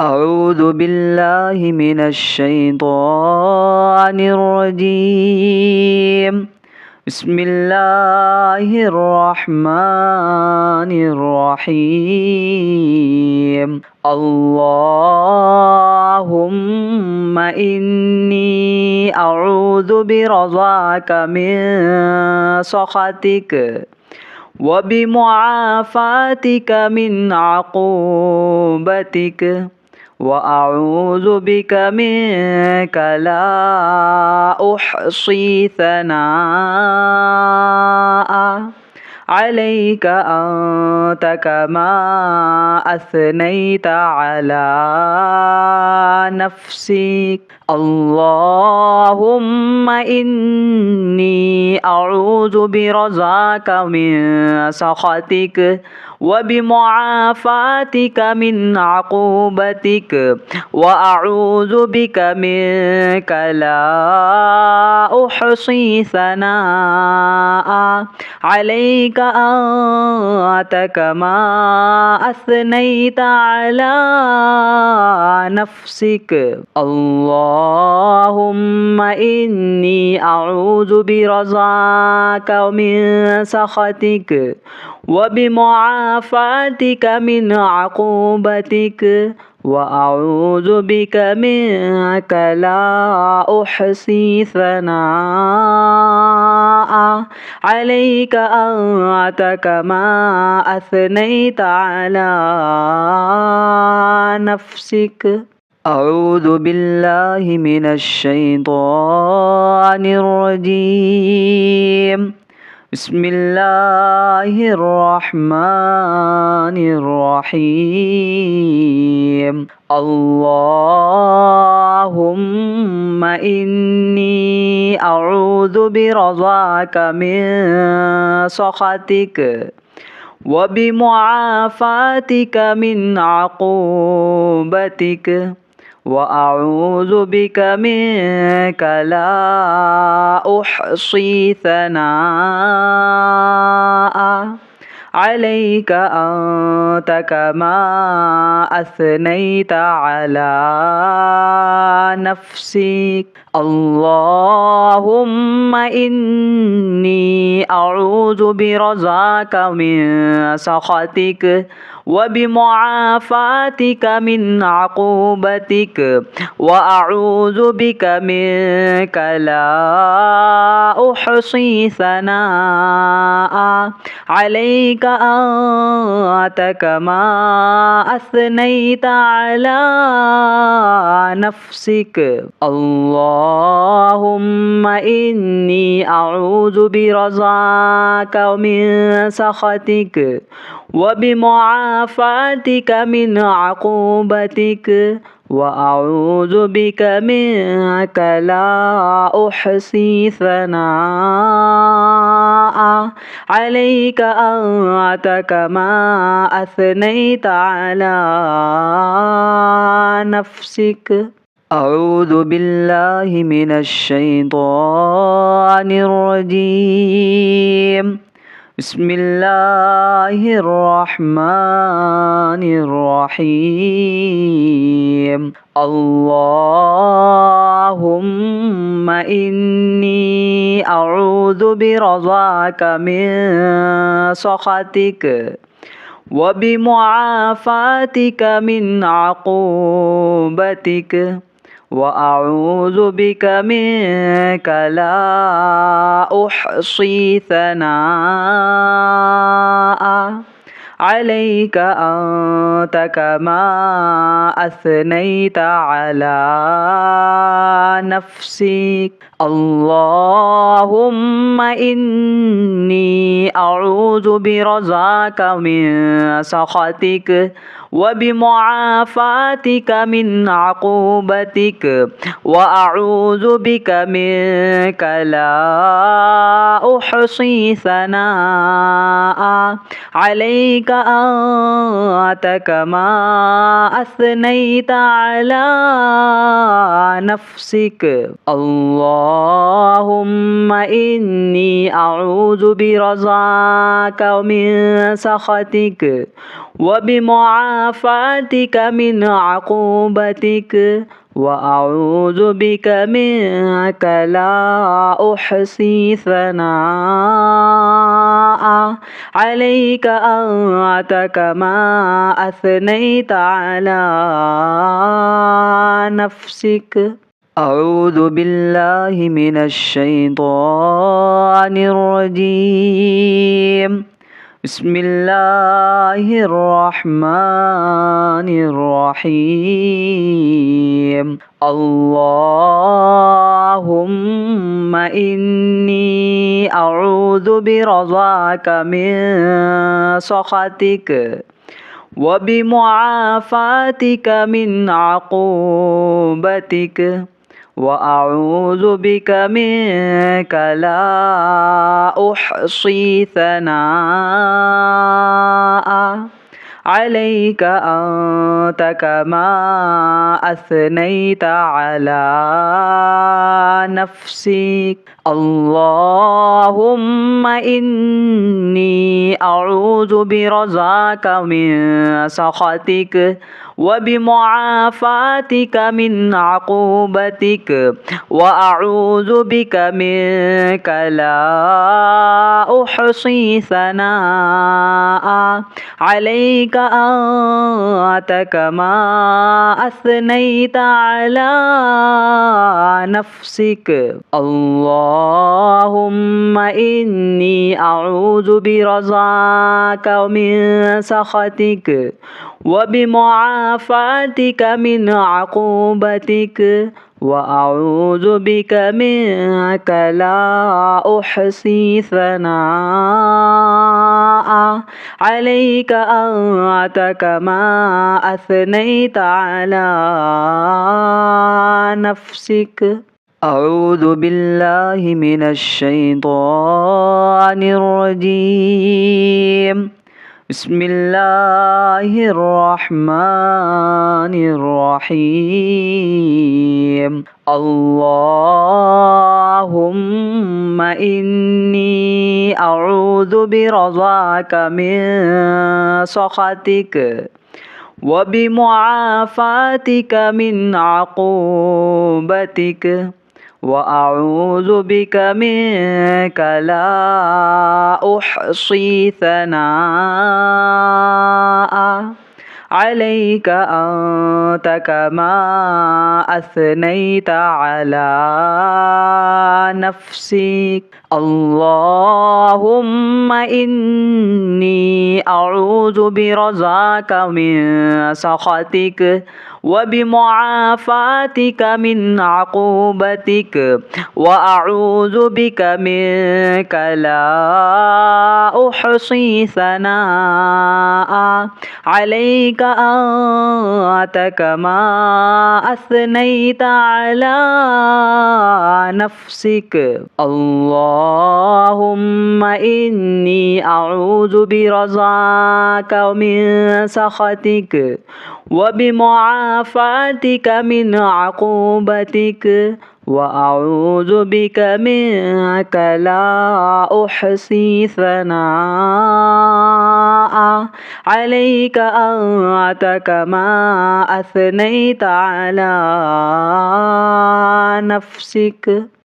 أعوذ بالله من الشيطان الرجيم. بسم الله الرحمن الرحيم. اللهم إني أعوذ برضاك من سخطك وبمعافاتك من عقوبتك، وأعوذ بك منك لا أحصي ثناء عليك أنت كما أثنيت على نفسك. اللهم إني أعوذ برضاك من سخطك وبمعافاتك من عقوبتك، وأعوذ بك منك لا أحصي ثناء عليك أنت كما أثنيت على نفسك. اللهم إني أعوذ برضاك من سخطك وبمعافاتك من عقوبتك، وأعوذ بك منك لا أحصي ثناء عليك أنت كما أثنيت على نفسك. أعوذ بالله من الشيطان الرجيم. بسم الله الرحمن الرحيم. اللهم إني أعوذ برضاك من سخطك وبمعافاتك من عقوبتك، وأعوذ بك منك لا أحصي ثناء عليك أنت كما أثنيت على نفسك. اللهم إني أعوذ برضاك من سخطك وبمعافاتك من عقوبتك، وأعوذ بك منك لا أحصي ثناء عليك أنت كما أثنيت على نفسك. اللهم إني أعوذ برضاك من سخطك وبمعافاتك من عقوبتك، وأعوذ بك منك لا أحصي ثناء عليك أنت كما أثنيت على نفسك. أعوذ بالله من الشيطان الرجيم. بسم الله الرحمن الرحيم. اللهم إني أعوذ برضاك من سخطك وبمعافاتك من عقوبتك، وأعوذ بك منك لا أحصي ثناء عليك أنت كما أثنيت على نفسك. اللهم إني أعوذ برضاك من سخطك وبمعافاتك من عقوبتك، وأعوذ بك منك لا أحصي ثناء عليك أنت كما أثنيت على نفسك. اللهم إني أعوذ برضاك من سخطك وبمعافاتك من عقوبتك وأعوذ بك منك لا أحصي ثناء عليك أنت كما أثنيت على نفسك. أعوذ بالله من الشيطان الرجيم. بسم الله الرحمن الرحيم. اللهم إني أعوذ برضاك من سخطك وبمعافاتك من عقوبتك وأعوذ بك منك لا أحصي ثناء عليك أنت كما أثنيت على نفسك. اللهم إني أعوذ برضاك من سخطك وبمعافاتك من عقوبتك وأعوذ بك منك لا أحصي ثناء عليك أنت كما أثنيت على نفسك. اللهم إني أعوذ برضاك من سخطك وبمعافاتك من عقوبتك وأعوذ بك منك لا أحصي ثناء عليك أنت كما أثنيت على نفسك. أعوذ بالله من الشيطان الرجيم. بسم الله الرحمن الرحيم. اللهم إني أعوذ برضاك من سخطك وبمعافاتك من عقوبتك وأعوذ بك منك لا أحصي ثناء عليك أنت كما أثنيت على نفسك. اللهم إني أعوذ برضاك من سخطك وبمعافاتك من عقوبتك وأعوذ بك منك لا أحصي ثناء عليك أنت كما أثنيت على نفسك. اللهم إني أعوذ برضاك من سخطك وبمعافاتك من عقوبتك وأعوذ بك منك لا أحصي ثناء عليك أنت كما أثنيت على نفسك.